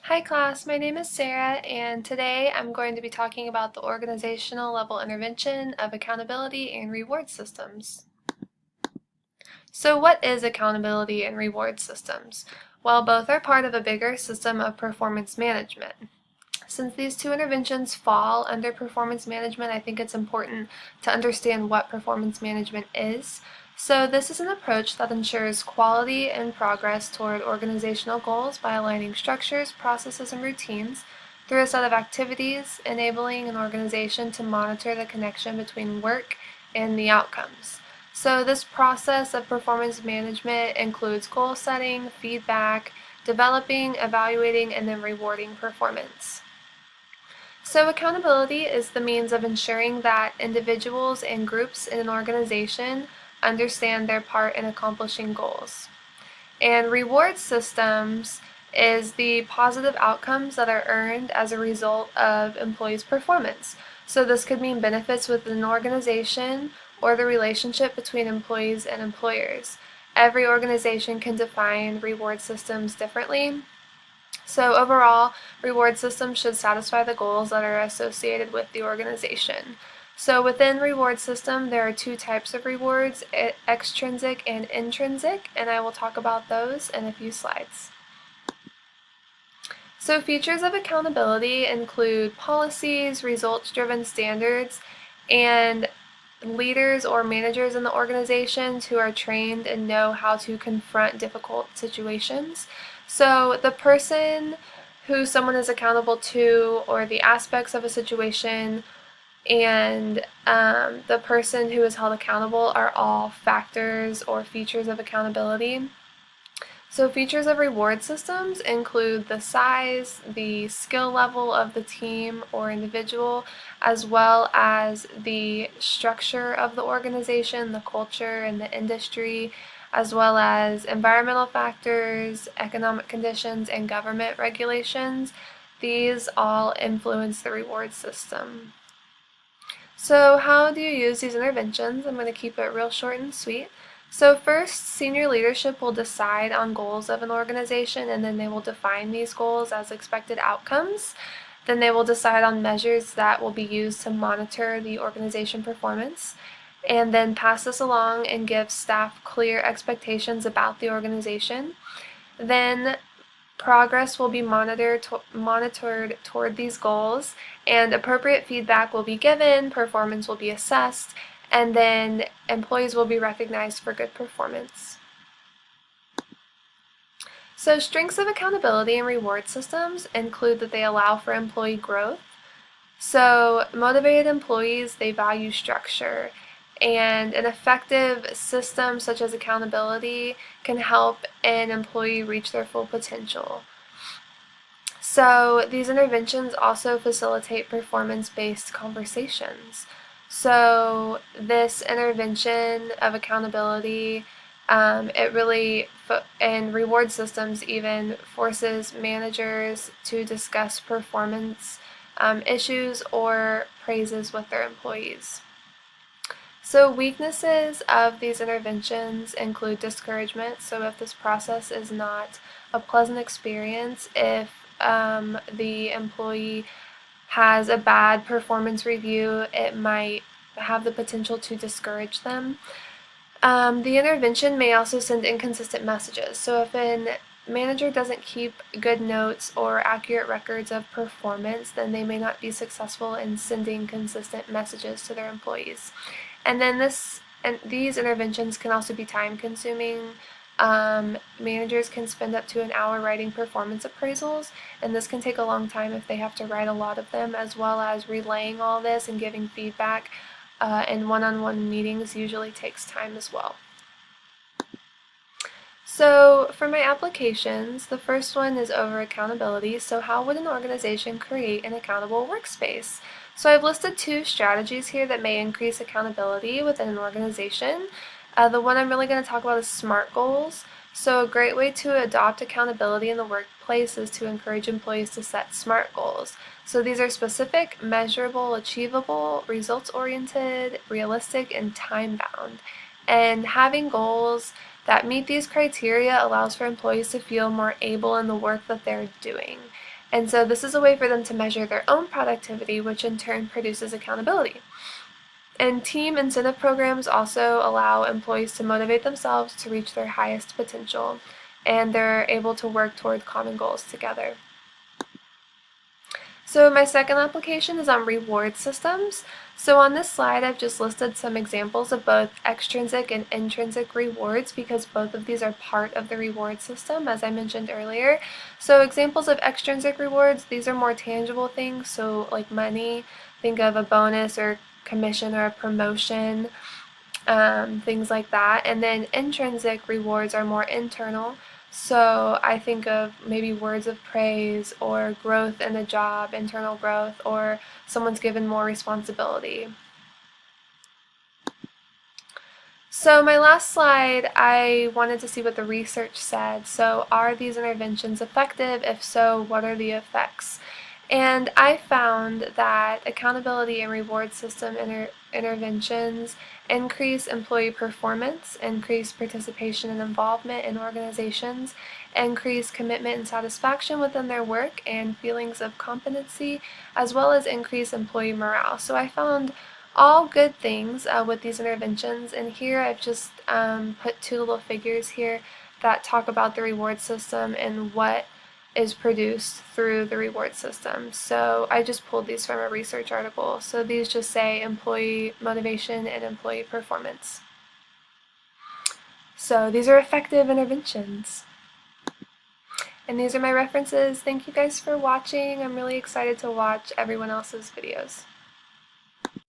Hi class, my name is Sarah and today I'm going to be talking about the organizational level intervention of accountability and reward systems. So what is accountability and reward systems? Well, both are part of a bigger system of performance management. Since these two interventions fall under performance management, I think it's important to understand what performance management is. So this is an approach that ensures quality and progress toward organizational goals by aligning structures, processes, and routines through a set of activities, enabling an organization to monitor the connection between work and the outcomes. So this process of performance management includes goal setting, feedback, developing, evaluating, and then rewarding performance. So accountability is the means of ensuring that individuals and groups in an organization understand their part in accomplishing goals. And reward systems is the positive outcomes that are earned as a result of employees' performance. So this could mean benefits within an organization or the relationship between employees and employers. Every organization can define reward systems differently. So overall, reward systems should satisfy the goals that are associated with the organization. So within reward system, there are two types of rewards, extrinsic and intrinsic, and I will talk about those in a few slides. So features of accountability include policies, results-driven standards, and leaders or managers in the organizations who are trained and know how to confront difficult situations. So the person who someone is accountable to, or the aspects of a situation, and the person who is held accountable are all factors or features of accountability. So features of reward systems include the size, the skill level of the team or individual, as well as the structure of the organization, the culture, and the industry, as well as environmental factors, economic conditions, and government regulations. These all influence the reward system. So how do you use these interventions? I'm going to keep it real short and sweet. So first, senior leadership will decide on goals of an organization, and then they will define these goals as expected outcomes. Then they will decide on measures that will be used to monitor the organization performance, and then pass this along and give staff clear expectations about the organization. Then progress will be monitored toward these goals, and appropriate feedback will be given, performance will be assessed, and then employees will be recognized for good performance. So strengths of accountability and reward systems include that they allow for employee growth. So motivated employees, they value structure, and an effective system such as accountability can help an employee reach their full potential. So these interventions also facilitate performance-based conversations. So this intervention of accountability, it really, and reward systems even, forces managers to discuss performance issues or praises with their employees. So weaknesses of these interventions include discouragement. So if this process is not a pleasant experience, if the employee has a bad performance review, it might have the potential to discourage them. The intervention may also send inconsistent messages. So if a manager doesn't keep good notes or accurate records of performance, then they may not be successful in sending consistent messages to their employees. And then these interventions can also be time-consuming. Managers can spend up to an hour writing performance appraisals, and this can take a long time if they have to write a lot of them, as well as relaying all this and giving feedback in one-on-one meetings usually takes time as well. So for my applications, the first one is over accountability. So how would an organization create an accountable workspace? So I've listed two strategies here that may increase accountability within an organization. The one I'm really going to talk about is SMART goals. So a great way to adopt accountability in the workplace is to encourage employees to set SMART goals. So these are specific, measurable, achievable, results-oriented, realistic, and time-bound. And having goals that meet these criteria allows for employees to feel more able in the work that they're doing. And so this is a way for them to measure their own productivity, which in turn produces accountability. And team incentive programs also allow employees to motivate themselves to reach their highest potential, and they're able to work toward common goals together. So my second application is on reward systems. So on this slide, I've just listed some examples of both extrinsic and intrinsic rewards because both of these are part of the reward system, as I mentioned earlier. So examples of extrinsic rewards, these are more tangible things, so like money, think of a bonus or commission or a promotion, things like that. And then intrinsic rewards are more internal. So I think of maybe words of praise or growth in a job, internal growth, or someone's given more responsibility. So my last slide, I wanted to see what the research said. So are these interventions effective? If so, what are the effects? And I found that accountability and reward system interventions increase employee performance, increase participation and involvement in organizations, increase commitment and satisfaction within their work, and feelings of competency, as well as increase employee morale. So I found all good things with these interventions, and here I've just put two little figures here that talk about the reward system and what is produced through the reward system. So I just pulled these from a research article. So these just say employee motivation and employee performance. So these are effective interventions. And these are my references. Thank you guys for watching. I'm really excited to watch everyone else's videos.